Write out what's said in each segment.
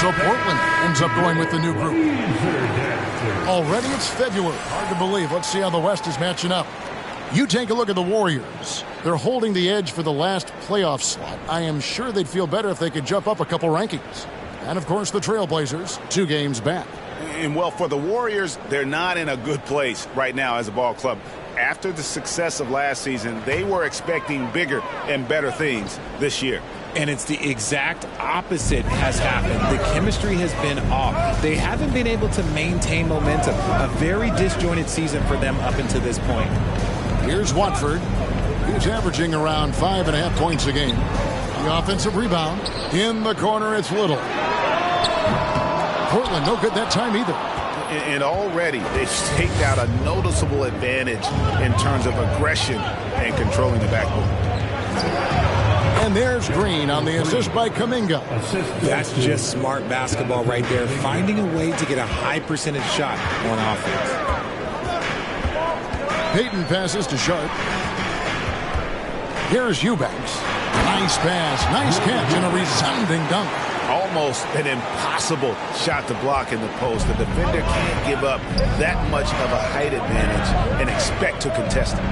So Portland ends up going with the new group. Already it's February. Hard to believe. Let's see how the West is matching up. You take a look at the Warriors. They're holding the edge for the last playoff slot. I am sure they'd feel better if they could jump up a couple rankings. And, of course, the Trailblazers, 2 games back. And, well, for the Warriors, they're not in a good place right now as a ball club. After the success of last season, they were expecting bigger and better things this year. And it's the exact opposite has happened. The chemistry has been off. They haven't been able to maintain momentum. A very disjointed season for them up until this point. Here's Watford. He's averaging around 5.5 points a game. The offensive rebound. In the corner, it's Little. Portland, no good that time either. And already they've staked out a noticeable advantage in terms of aggression and controlling the backboard. And there's Green on the assist by Kuminga. That's just smart basketball right there, finding a way to get a high percentage shot on offense. Payton passes to Sharp. Here's Eubanks. Nice pass, nice catch, and a resounding dunk. Almost an impossible shot to block in the post. The defender can't give up that much of a height advantage and expect to contest it.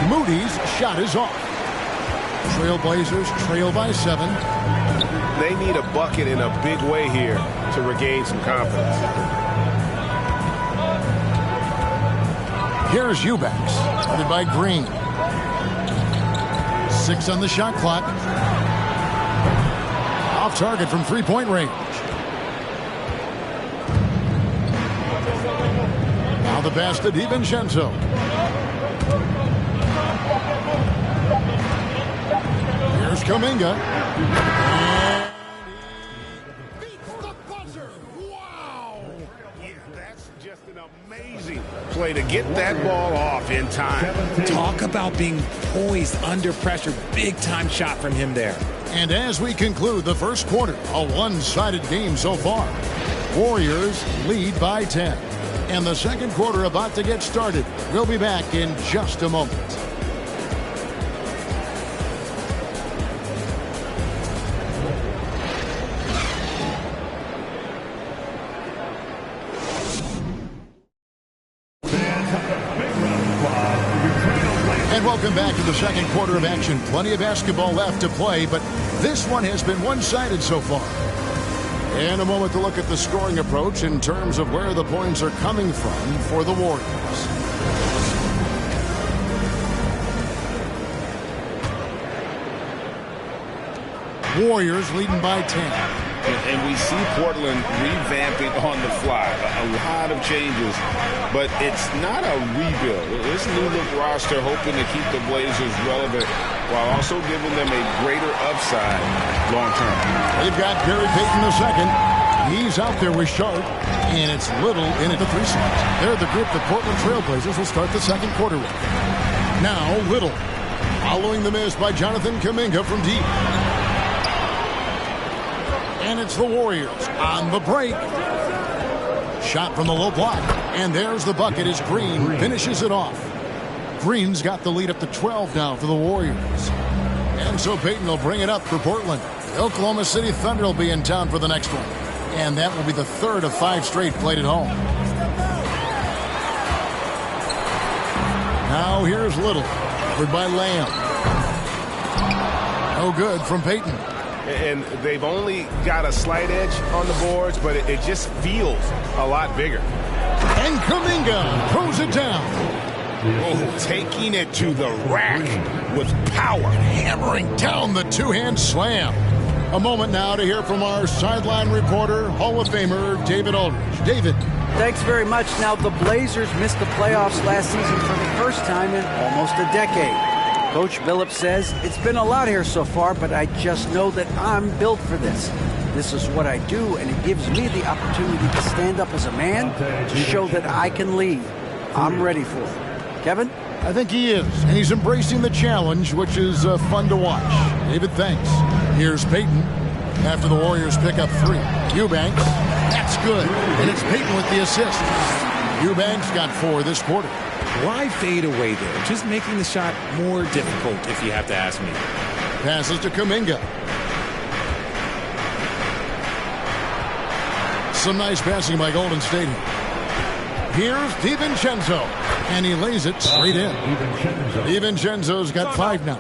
Moody's shot is off. Trailblazers trail by 7. They need a bucket in a big way here to regain some confidence. Here's Eubanks, guarded by Green. 6 on the shot clock. Off target from three-point range. Now the pass to DiVincenzo. Here's Kuminga. And he beats the buzzer. Wow! Yeah, that's just an amazing play to get that ball off in time. Talk about being poised under pressure. Big-time shot from him there. And as we conclude the first quarter, a one-sided game so far. Warriors lead by 10. And the second quarter about to get started. We'll be back in just a moment. And welcome back to the second quarter of action. Plenty of basketball left to play, but this one has been one-sided so far. And a moment to look at the scoring approach in terms of where the points are coming from for the Warriors. Warriors leading by 10. And we see Portland revamping on the fly. A lot of changes, but it's not a rebuild. This new-look roster hoping to keep the Blazers relevant while also giving them a greater upside long-term. They've got Gary Payton II. He's out there with Sharp, and it's Little in at the 3 slots. They're the group that Portland Trailblazers will start the second quarter with. Now Little, following the miss by Jonathan Kuminga from deep. And it's the Warriors on the break. Shot from the low block. And there's the bucket as Green finishes it off. Green's got the lead up to 12 now for the Warriors. And so Payton will bring it up for Portland. The Oklahoma City Thunder will be in town for the next one. And that will be the 3rd of 5 straight played at home. Now here's Little. Covered by Lamb. No good from Payton. And they've only got a slight edge on the boards, but it just feels a lot bigger. And Kuminga throws it down. Oh, taking it to the rack with power. Hammering down the two-hand slam. A moment now to hear from our sideline reporter, Hall of Famer David Aldridge. David. Thanks very much. Now, the Blazers missed the playoffs last season for the first time in almost a decade. Coach Billups says, it's been a lot here so far, but I just know that I'm built for this. This is what I do, and it gives me the opportunity to stand up as a man to show that I can lead. I'm ready for it. Kevin? I think he is, and he's embracing the challenge, which is fun to watch. David, thanks. Here's Payton after the Warriors pick up 3. Eubanks, that's good, and it's Payton with the assist. Eubanks got 4 this quarter. Why fade away there? Just making the shot more difficult, if you have to ask me. Passes to Kuminga. Some nice passing by Golden State here. Here's DiVincenzo, and he lays it straight in. DiVincenzo's got 5 now.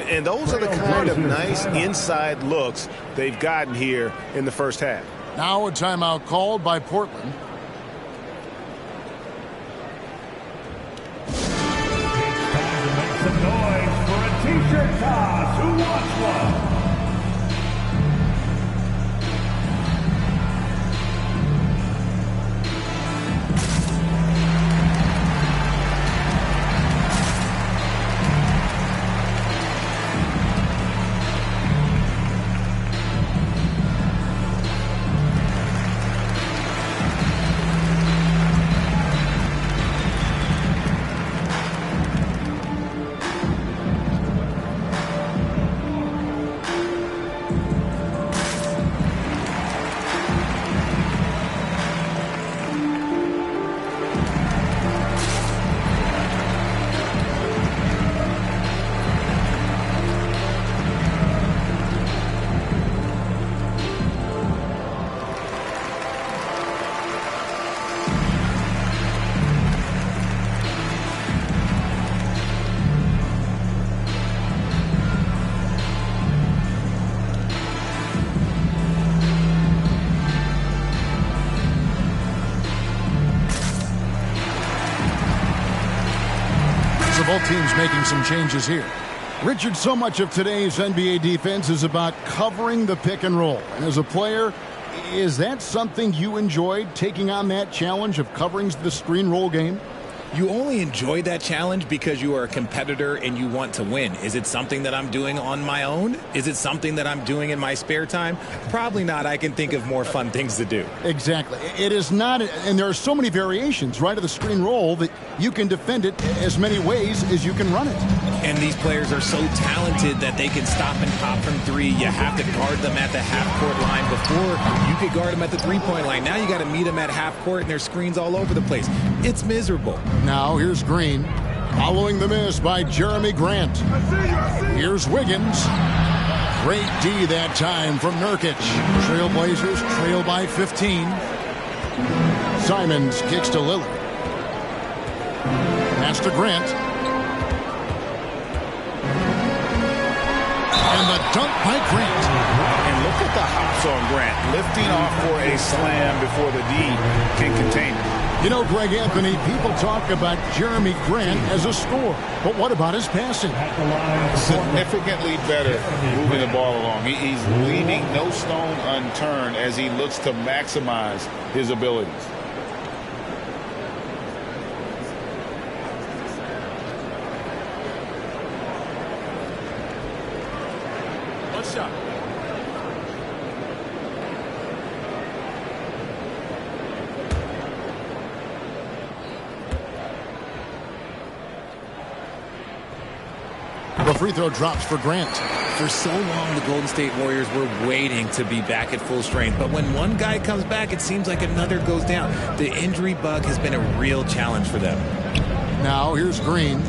And those are the kind of nice inside looks they've gotten here in the first half. Now a timeout called by Portland. Make some noise for a t-shirt toss. Who wants one? Both teams making some changes here. Richard, so much of today's NBA defense is about covering the pick and roll. And as a player, is that something you enjoyed, taking on that challenge of covering the screen roll game? You only enjoy that challenge because you are a competitor and you want to win. Is it something that I'm doing on my own? Is it something that I'm doing in my spare time? Probably not. I can think of more fun things to do. Exactly. It is not, and there are so many variations, right, of the screen roll that you can defend it as many ways as you can run it. And these players are so talented that they can stop and pop from three. You have to guard them at the half-court line. Before, you could guard them at the three-point line. Now you got to meet them at half-court, and there's screens all over the place. It's miserable. Now here's Green, following the miss by Jeremy Grant. Here's Wiggins. Great D that time from Nurkic. Trailblazers trail by 15. Simons kicks to Lillard. Pass to Grant. And the dunk by Grant. And look at the hops on Grant, lifting off for a slam before the D can contain it. You know, Greg Anthony, people talk about Jeremy Grant as a scorer, but what about his passing? Significantly better moving the ball along. He's leaving no stone unturned as he looks to maximize his abilities. What's up? The free throw drops for Grant. For so long, the Golden State Warriors were waiting to be back at full strength. But when one guy comes back, it seems like another goes down. The injury bug has been a real challenge for them. Now here's Green.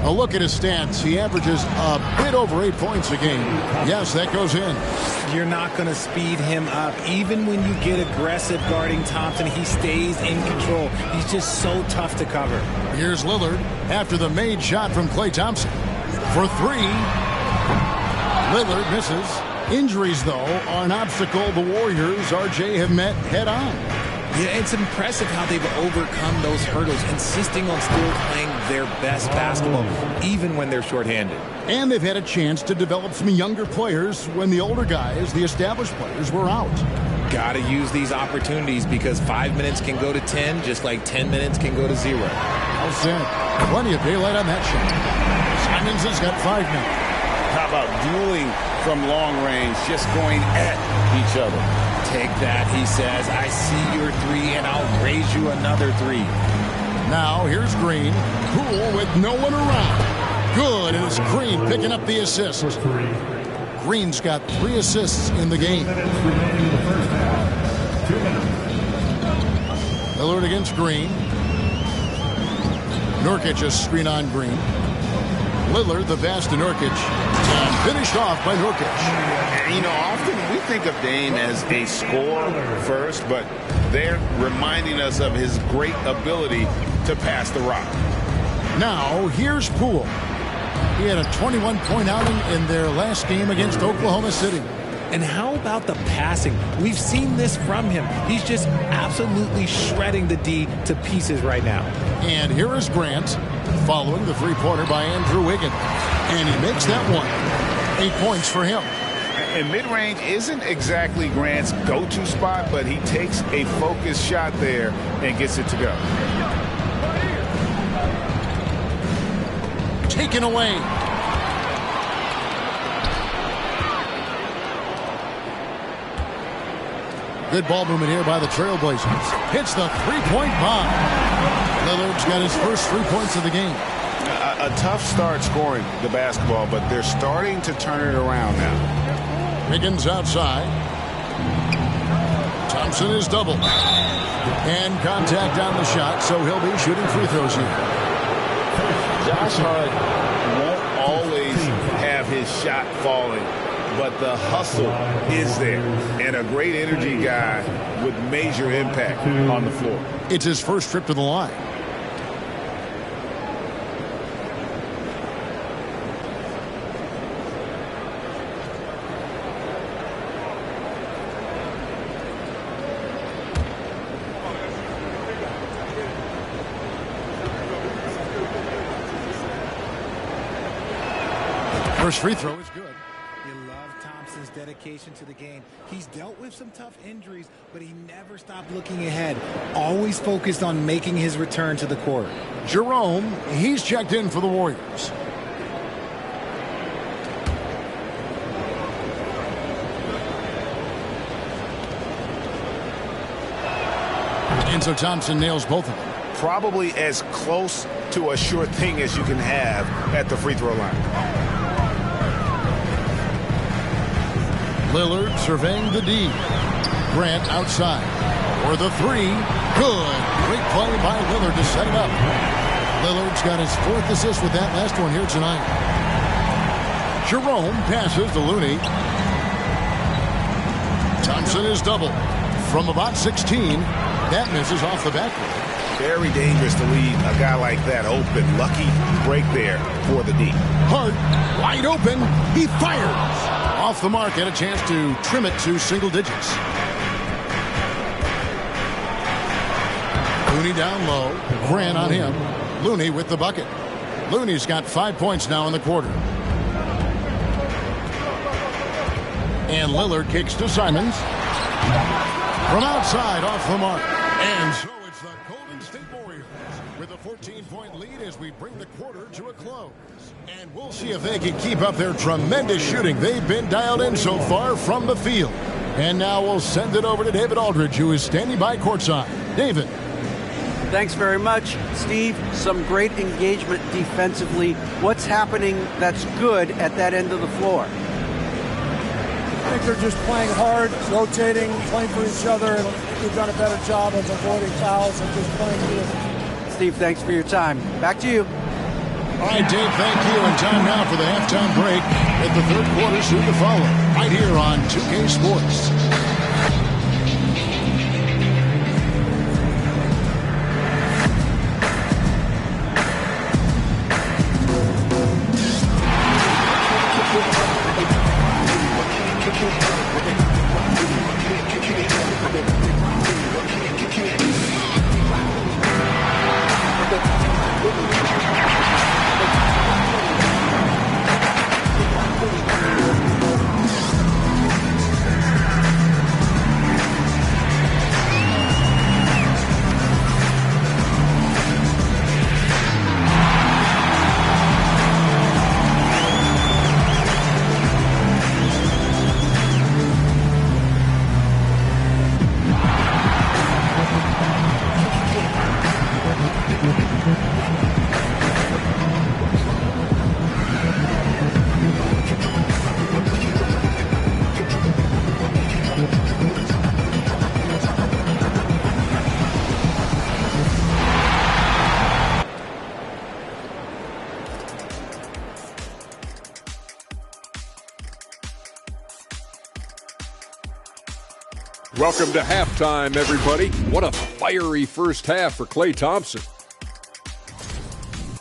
A look at his stats. He averages a bit over 8 points a game. Yes, that goes in. You're not going to speed him up. Even when you get aggressive guarding Thompson, he stays in control. He's just so tough to cover. Here's Lillard after the made shot from Klay Thompson. For three, Lillard misses. Injuries, though, are an obstacle the Warriors, RJ, have met head-on. Yeah, it's impressive how they've overcome those hurdles, insisting on still playing their best basketball, even when they're shorthanded. And they've had a chance to develop some younger players when the older guys, the established players, were out. Got to use these opportunities because 5 minutes can go to 10, just like 10 minutes can go to 0. Well said. Plenty of daylight on that shot. Simons has got 5 now. How about dueling from long range, just going at each other? Take that, he says. I see your three, and I'll raise you another 3. Now here's Green. Cool with no one around. Good, and it's Green picking up the assist. Green's got 3 assists in the game. Lillard against Green. Nurkic a screen on Green. Lillard, the pass to Nurkic, and finished off by Nurkic. You know, often we think of Dame as a scorer first, but They're reminding us of his great ability to pass the rock. Now, here's Poole. He had a 21-point outing in their last game against Oklahoma City. And how about the passing? We've seen this from him. He's just absolutely shredding the D to pieces right now. And here is Grant, following the three-pointer by Andrew Wiggins. And he makes that one. 8 points for him. And mid-range isn't exactly Grant's go-to spot, but he takes a focused shot there and gets it to go. Taken away. Good ball movement here by the Trailblazers. Hits the three-point bomb. Lillard's got his first 3 points of the game. A tough start scoring the basketball, but they're starting to turn it around now. Wiggins outside. Thompson is doubled. And contact on the shot, so he'll be shooting free throws here. Josh Hart won't always have his shot falling, but the hustle is there. And a great energy guy with major impact on the floor. It's his first trip to the line. First free throw is good. You love Thompson's dedication to the game. He's dealt with some tough injuries, but he never stopped looking ahead. Always focused on making his return to the court. Jerome, he's checked in for the Warriors. And so Thompson nails both of them. Probably as close to a sure thing as you can have at the free throw line. Lillard surveying the D. Grant outside. For the three. Good. Great play by Lillard to set it up. Lillard's got his fourth assist with that last one here tonight. Jerome passes to Looney. Thompson is doubled. From about 16. That misses off the backboard. Very dangerous to leave a guy like that open. Lucky break there for the D. Hart wide open. He fires. Off the mark, had a chance to trim it to single digits. Looney down low. Grant on him. Looney with the bucket. Looney's got 5 points now in the quarter. And Lillard kicks to Simons. From outside, off the mark. And so it's the Golden State Warriors with a 14-point lead as we bring the quarter to a close. And we'll see if they can keep up their tremendous shooting. They've been dialed in so far from the field. And now we'll send it over to David Aldridge, who is standing by courtside. David. Thanks very much, Steve. Some great engagement defensively. What's happening that's good at that end of the floor? I think they're just playing hard, rotating, playing for each other, and we've done a better job of avoiding fouls and just playing good. Steve, thanks for your time. Back to you. All right, Dave, thank you. And time now for the halftime break. At the third quarter, soon to follow. Right here on 2K Sports. Welcome to halftime, everybody. What a fiery first half for Klay Thompson.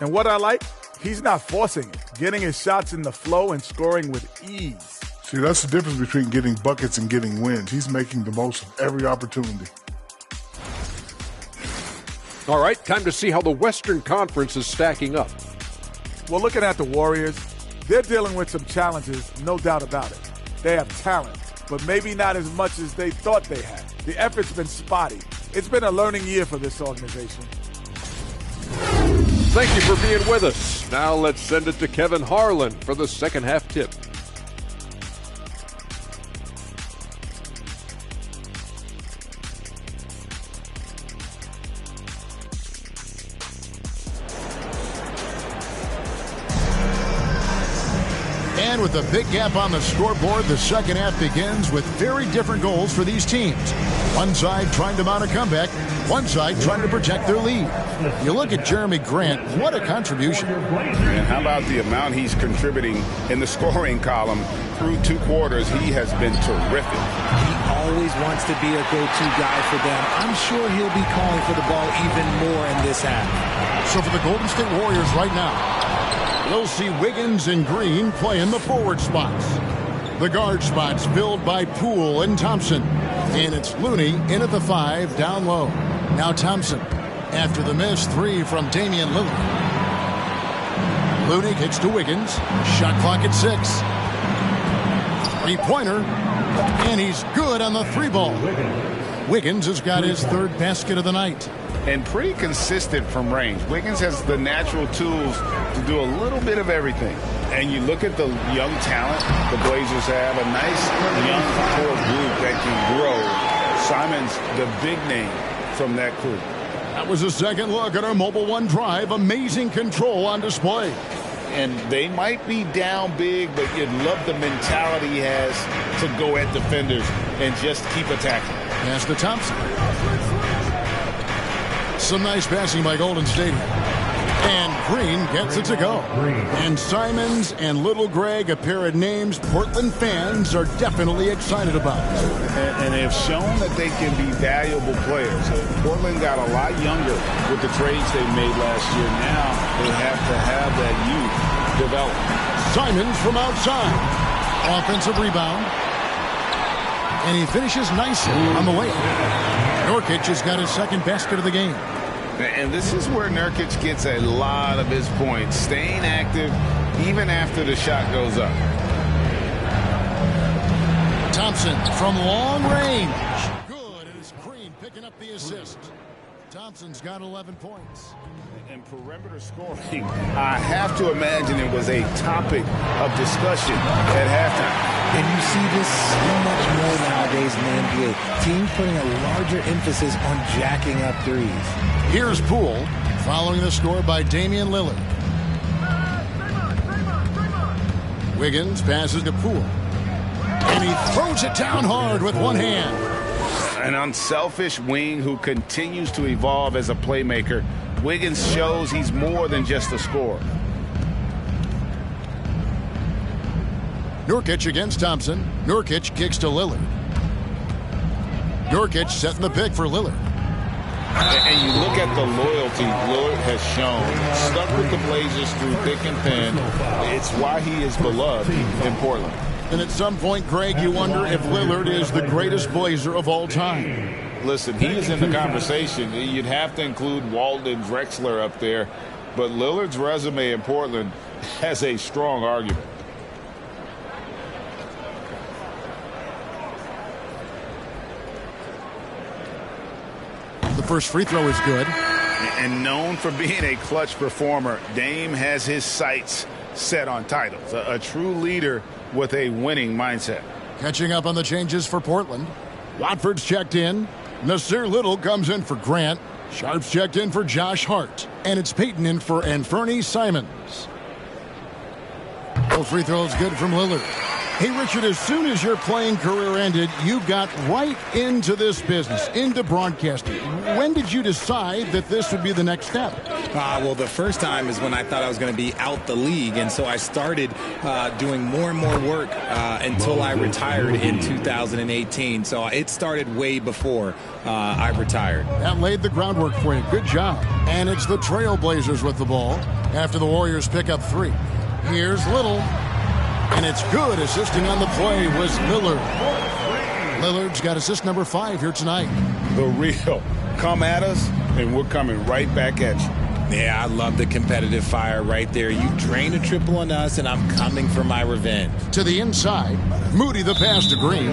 And what I like, he's not forcing it, getting his shots in the flow and scoring with ease. See, that's the difference between getting buckets and getting wins. He's making the most of every opportunity. All right, time to see how the Western Conference is stacking up. Well, looking at the Warriors, they're dealing with some challenges, no doubt about it. They have talent, but maybe not as much as they thought they had. The effort's been spotty. It's been a learning year for this organization. Thank you for being with us. Now let's send it to Kevin Harlan for the second half tip. And with a big gap on the scoreboard, the second half begins with very different goals for these teams. One side trying to mount a comeback, one side trying to protect their lead. You look at Jeremy Grant, what a contribution. And how about the amount he's contributing in the scoring column through 2 quarters? He has been terrific. He always wants to be a go-to guy for them. I'm sure he'll be calling for the ball even more in this half. So for the Golden State Warriors right now, we'll see Wiggins and Green play in the forward spots. The guard spots filled by Poole and Thompson. And it's Looney in at the 5 down low. Now Thompson after the missed 3 from Damian Lillard. Looney kicks to Wiggins. Shot clock at 6. 3-pointer. And he's good on the 3-ball. Wiggins has got his 3rd basket of the night. And pretty consistent from range. Wiggins has the natural tools to do a little bit of everything. And you look at the young talent the Blazers have, a nice young core group that can grow. Simon's the big name from that crew. That was a second look at our Mobile One Drive. Amazing control on display. And they might be down big, but you'd love the mentality he has to go at defenders and just keep attacking. Pass to Thompson. Some nice passing by Golden State. And Green gets it to go. And Simons and Little Greg, a pair of names Portland fans are definitely excited about. And they have shown that they can be valuable players. Portland got a lot younger with the trades they made last year. Now they have to have that youth develop. Simons from outside. Offensive rebound. And he finishes nicely on the layup. Nurkic has got his 2nd basket of the game. And this is where Nurkic gets a lot of his points, staying active even after the shot goes up. Thompson from long range. Good, and it's Green picking up the assist. Thompson's got 11 points. And perimeter scoring, I have to imagine it was a topic of discussion at halftime. And you see this so much more nowadays in the NBA. Teams putting a larger emphasis on jacking up threes. Here's Poole following the score by Damian Lillard. Wiggins passes to Poole. And he throws it down hard with one hand. An unselfish wing who continues to evolve as a playmaker. Wiggins shows he's more than just a scorer. Nurkic against Thompson. Nurkic kicks to Lillard. Nurkic setting the pick for Lillard. And you look at the loyalty Lillard has shown. Stuck with the Blazers through thick and thin. It's why he is beloved in Portland. And at some point, Greg, you wonder if Lillard is the greatest Blazer of all time. Listen, he is in the conversation. You'd have to include Walden and Drexler up there. But Lillard's resume in Portland has a strong argument. The first free throw is good. And known for being a clutch performer, Dame has his sights set on titles. A true leader with a winning mindset. Catching up on the changes for Portland. Watford's checked in. Nasir Little comes in for Grant. Sharp's checked in for Josh Hart. And it's Peyton in for Anfernee Simons. Both free throws good from Lillard. Hey, Richard, as soon as your playing career ended, you got right into this business, into broadcasting. When did you decide that this would be the next step? Well, the first time is when I thought I was going to be out the league, and so I started doing more and more work until I retired in 2018. So it started way before I retired. That laid the groundwork for you. Good job. And it's the Trailblazers with the ball after the Warriors pick up 3. Here's Little. And it's good. Assisting on the play was Lillard. Lillard's got assist number 5 here tonight. The real. Come at us, and we're coming right back at you. Yeah, I love the competitive fire right there. You drained a triple on us, and I'm coming for my revenge. To the inside, Moody the pass to Green.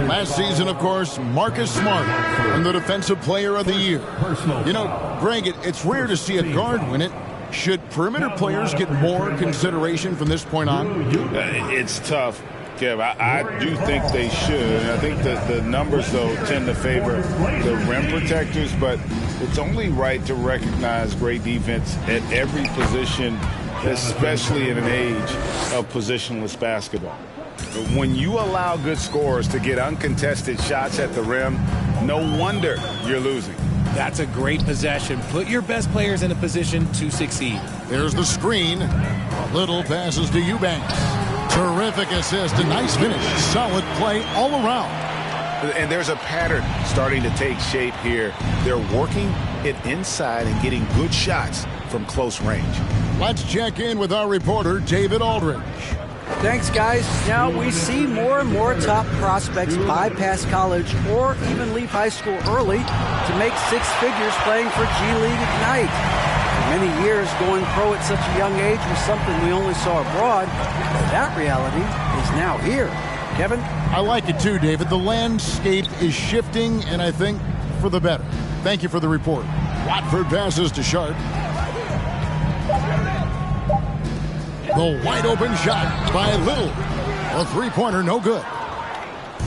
Last season, of course, Marcus Smart won the Defensive Player of the Year. You know, Greg, it's rare to see a guard win it. Should perimeter players get more consideration from this point on? It's tough, Kev. I do think they should. I think that the numbers, though, tend to favor the rim protectors, but it's only right to recognize great defense at every position, especially in an age of positionless basketball. When you allow good scorers to get uncontested shots at the rim, no wonder you're losing. That's a great possession. Put your best players in a position to succeed. There's the screen. Little passes to Eubanks. Terrific assist. A nice finish. Solid play all around. And there's a pattern starting to take shape here. They're working it inside and getting good shots from close range. Let's check in with our reporter, David Aldridge. Thanks, guys. Now we see more and more top prospects bypass college or even leave high school early to make 6 figures playing for G League Ignite. For many years, going pro at such a young age was something we only saw abroad. That reality is now here. Kevin? I like it too, David. The landscape is shifting, and I think for the better. Thank you for the report. Watford passes to Sharp. The wide open shot by Little. A 3-pointer, no good.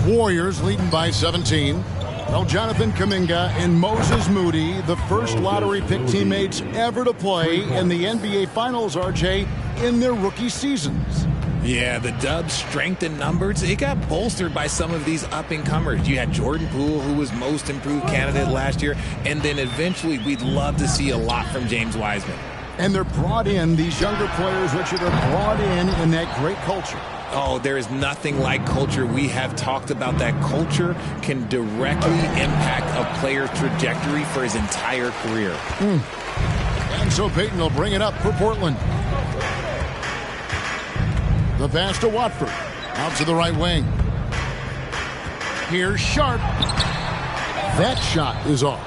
Warriors leading by 17. Well, Jonathan Kuminga and Moses Moody, the first lottery pick teammates ever to play in the NBA Finals, RJ, in their rookie seasons. Yeah, the Dubs' strength in numbers, it got bolstered by some of these up-and-comers. You had Jordan Poole, who was most improved candidate last year, and then eventually we'd love to see a lot from James Wiseman. And they're brought in, these younger players, Richard, are brought in that great culture. Oh, there is nothing like culture. We have talked about that culture can directly impact a player's trajectory for his entire career. And so Payton will bring it up for Portland. The pass to Watford. Out to the right wing. Here's Sharp. That shot is off.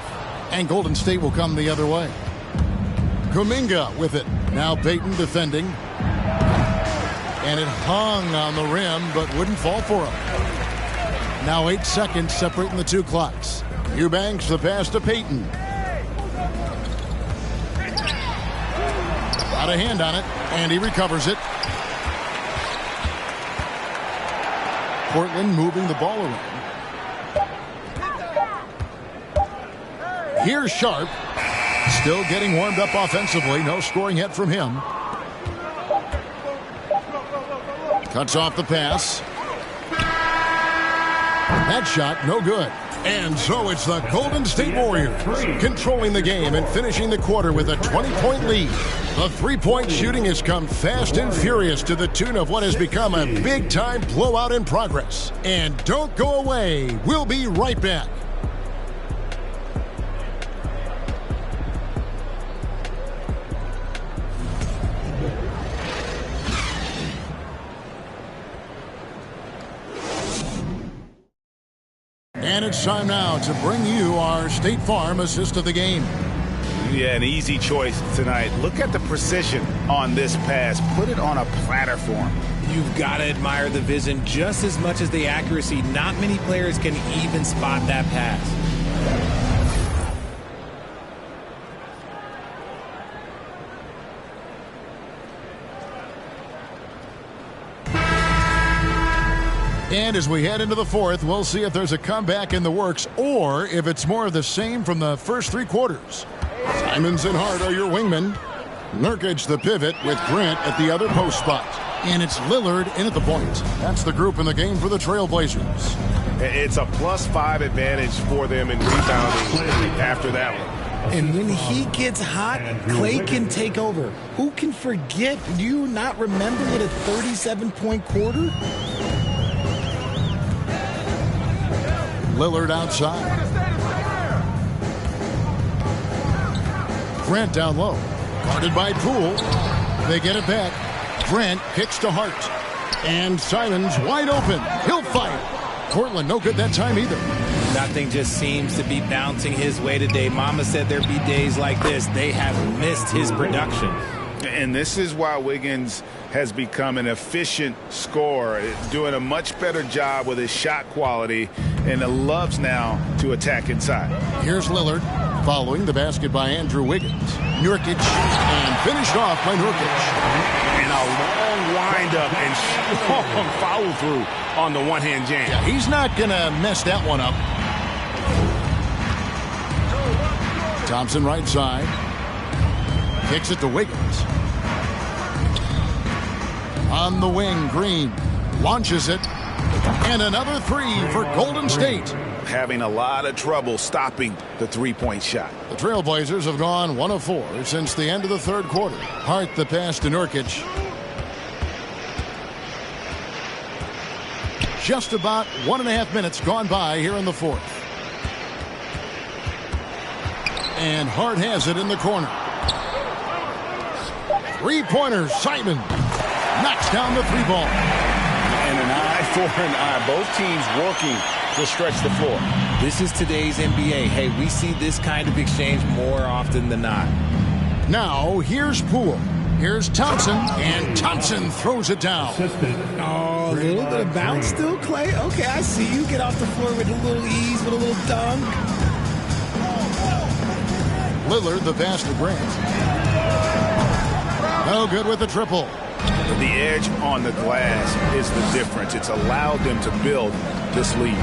And Golden State will come the other way. Kuminga with it. Now Payton defending. And it hung on the rim, but wouldn't fall for him. Now 8 seconds separating the 2 clocks. Eubanks, the pass to Payton. Got a hand on it, and he recovers it. Portland moving the ball around. Here's Sharp. Still getting warmed up offensively. No scoring yet from him. Cuts off the pass. That shot, no good. And so it's the Golden State Warriors controlling the game and finishing the quarter with a 20-point lead. The three-point shooting has come fast and furious to the tune of what has become a big-time blowout in progress. And don't go away. We'll be right back. And it's time now to bring you our State Farm assist of the game. Yeah, an easy choice tonight. Look at the precision on this pass. Put it on a platter for him. You've got to admire the vision just as much as the accuracy. Not many players can even spot that pass. And as we head into the fourth, we'll see if there's a comeback in the works or if it's more of the same from the first 3 quarters. Simons and Hart are your wingmen. Nurkic the pivot with Grant at the other post spot. And it's Lillard in at the point. That's the group in the game for the Trailblazers. It's a +5 advantage for them in rebounding after that one. And when he gets hot, Clay can take over. Who can forget? Do you not remember what a 37-point quarter? Lillard outside. Grant down low. Guarded by Poole. They get it back. Grant kicks to Hart. And Simons wide open. He'll fight. Portland no good that time either. Nothing just seems to be bouncing his way today. Mama said there'd be days like this. They have missed his production. And this is why Wiggins has become an efficient scorer, doing a much better job with his shot quality, and loves now to attack inside. Here's Lillard following the basket by Andrew Wiggins. Nurkic, and finished off by Nurkic. And a long windup and strong follow through on the one-hand jam. Yeah, he's not going to mess that one up. Thompson right side. Kicks it to Wiggins. On the wing, Green launches it. And another three for Golden State. Having a lot of trouble stopping the three-point shot. The Trailblazers have gone 1 of 4 since the end of the third quarter. Hart the pass to Nurkic. Just about 1.5 minutes gone by here in the fourth. And Hart has it in the corner. Three-pointer, Simon knocks down the three ball. And an eye for an eye. Both teams working to stretch the floor. This is today's NBA. Hey, we see this kind of exchange more often than not. Now, here's Poole. Here's Thompson, and Thompson throws it down. Oh, a little bit of bounce still, Clay. Okay, I see you get off the floor with a little ease, with a little dunk. Lillard, the pass to Grant. No good with the triple. The edge on the glass is the difference. It's allowed them to build this lead.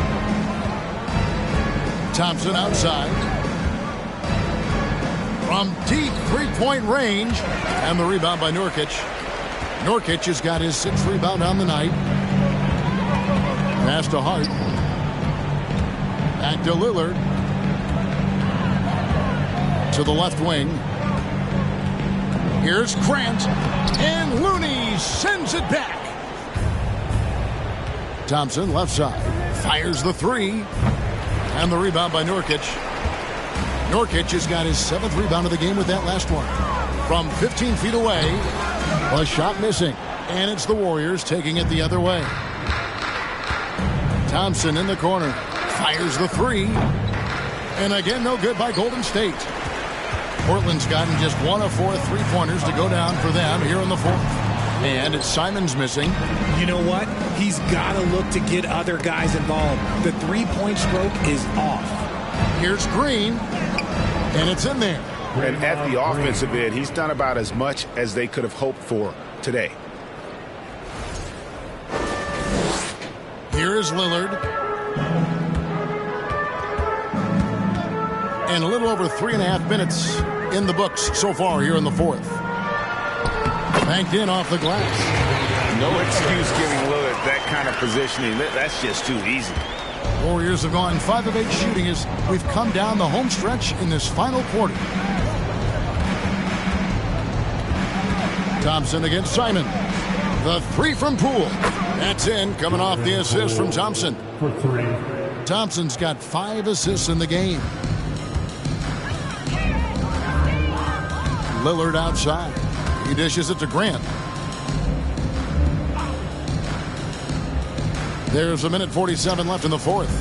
Thompson outside. From deep three-point range. And the rebound by Nurkic. Nurkic has got his 6th rebound on the night. Pass to Hart. Back to Lillard. To the left wing. Here's Grant. And Looney sends it back. Thompson left side. Fires the three. And the rebound by Nurkic. Nurkic has got his 7th rebound of the game with that last one. From 15 feet away. A shot missing. And it's the Warriors taking it the other way. Thompson in the corner. Fires the three. And again, no good by Golden State. Portland's gotten just 1 of 4 three-pointers to go down for them here in the fourth. And it's Simons missing. You know what? He's got to look to get other guys involved. The three-point stroke is off. Here's Green. And it's in there. And at the offensive end, he's done about as much as they could have hoped for today. Here is Lillard. And a little over 3.5 minutes in the books so far here in the fourth. Banked in off the glass. No excuse giving Lillard that kind of positioning. That's just too easy. Warriors have gone 5 of 8 shooting as we've come down the home stretch in this final quarter. Thompson against Simon. The three from Poole. That's in, coming off the assist from Thompson. For 3. Thompson's got 5 assists in the game. Lillard outside. He dishes it to Grant. There's 1:47 left in the fourth.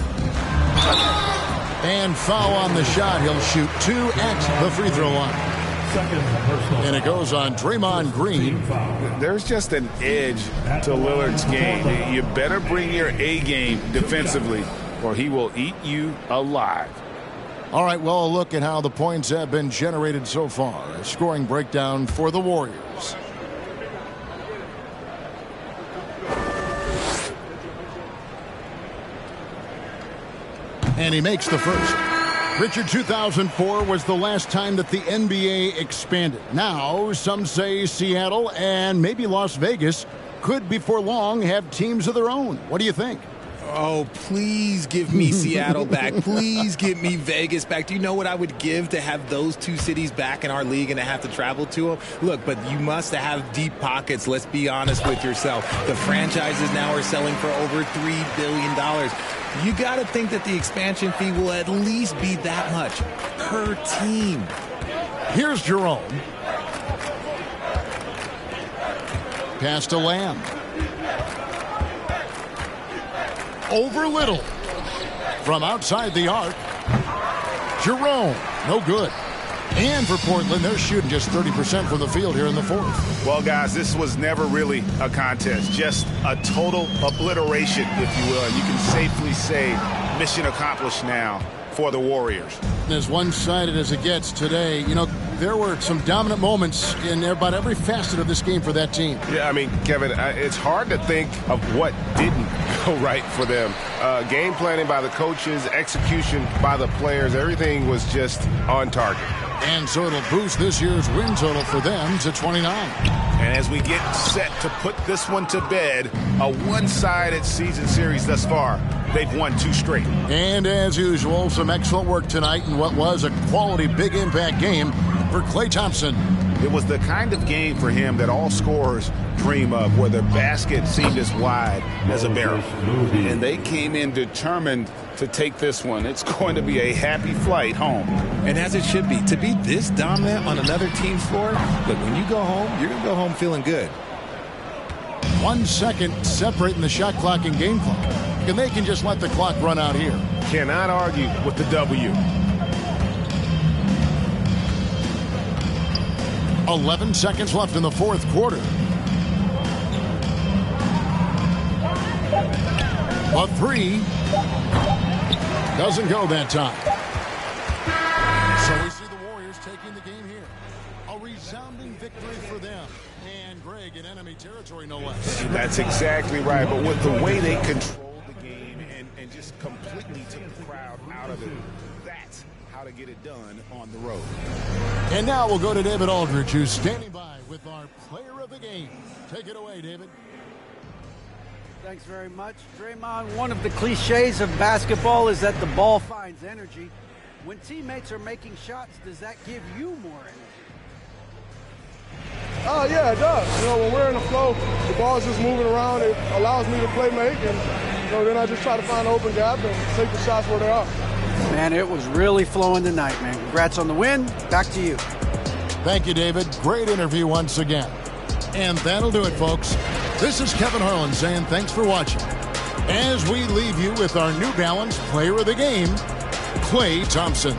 And foul on the shot. He'll shoot 2 at the free throw line. And it goes on Draymond Green. There's just an edge to Lillard's game. You better bring your A game defensively or he will eat you alive. All right, well, a look at how the points have been generated so far. A scoring breakdown for the Warriors. And he makes the first. Richard, 2004 was the last time that the NBA expanded. Now, some say Seattle and maybe Las Vegas could before long have teams of their own. What do you think? Oh, please give me Seattle back. Please give me Vegas back. Do you know what I would give to have those two cities back in our league and to have to travel to them? Look, but you must have deep pockets. Let's be honest with yourself. The franchises now are selling for over $3 billion. You got to think that the expansion fee will at least be that much per team. Here's Jerome. Pass to Lamb. Over Little. From outside the arc. Jerome. No good. And for Portland, they're shooting just 30% from the field here in the fourth. Well, guys, this was never really a contest. Just a total obliteration, if you will. And you can safely say mission accomplished now for the Warriors. As one-sided as it gets today, you know, there were some dominant moments in about every facet of this game for that team. Yeah, I mean, Kevin, it's hard to think of what didn't go right for them. Game planning by the coaches, execution by the players, everything was just on target. And so it'll boost this year's win total for them to 29. And as we get set to put this one to bed, a one-sided season series thus far. They've won 2 straight. And as usual, some excellent work tonight in what was a quality big impact game for Klay Thompson. It was the kind of game for him that all scorers dream of, where the basket seemed as wide as a barrel. And they came in determined to take this one. It's going to be a happy flight home. And as it should be. To be this dominant on another team's floor, look, when you go home, you're going to go home feeling good. 1 second separating the shot clock and game clock. And they can just let the clock run out here. Cannot argue with the W. 11 seconds left in the fourth quarter. A 3 doesn't go that time. So we see the Warriors taking the game here. A resounding victory for them. And Greg in enemy territory, no less. That's exactly right. But with the way they control the game and just completely took the crowd out of it, that's how to get it done on the road. And now we'll go to David Aldridge, who's standing by with our player of the game. Take it away, David. Thanks very much, Draymond. One of the cliches of basketball is that the ball finds energy. When teammates are making shots, does that give you more energy? Oh, yeah, it does. You know, when we're in the flow, the ball's just moving around. It allows me to play make, and then I just try to find an open gap and take the shots where they are. Man, it was really flowing tonight, man. Congrats on the win. Back to you. Thank you, David. Great interview once again. And that'll do it, folks. This is Kevin Harlan saying thanks for watching. As we leave you with our New Balance player of the game, Klay Thompson.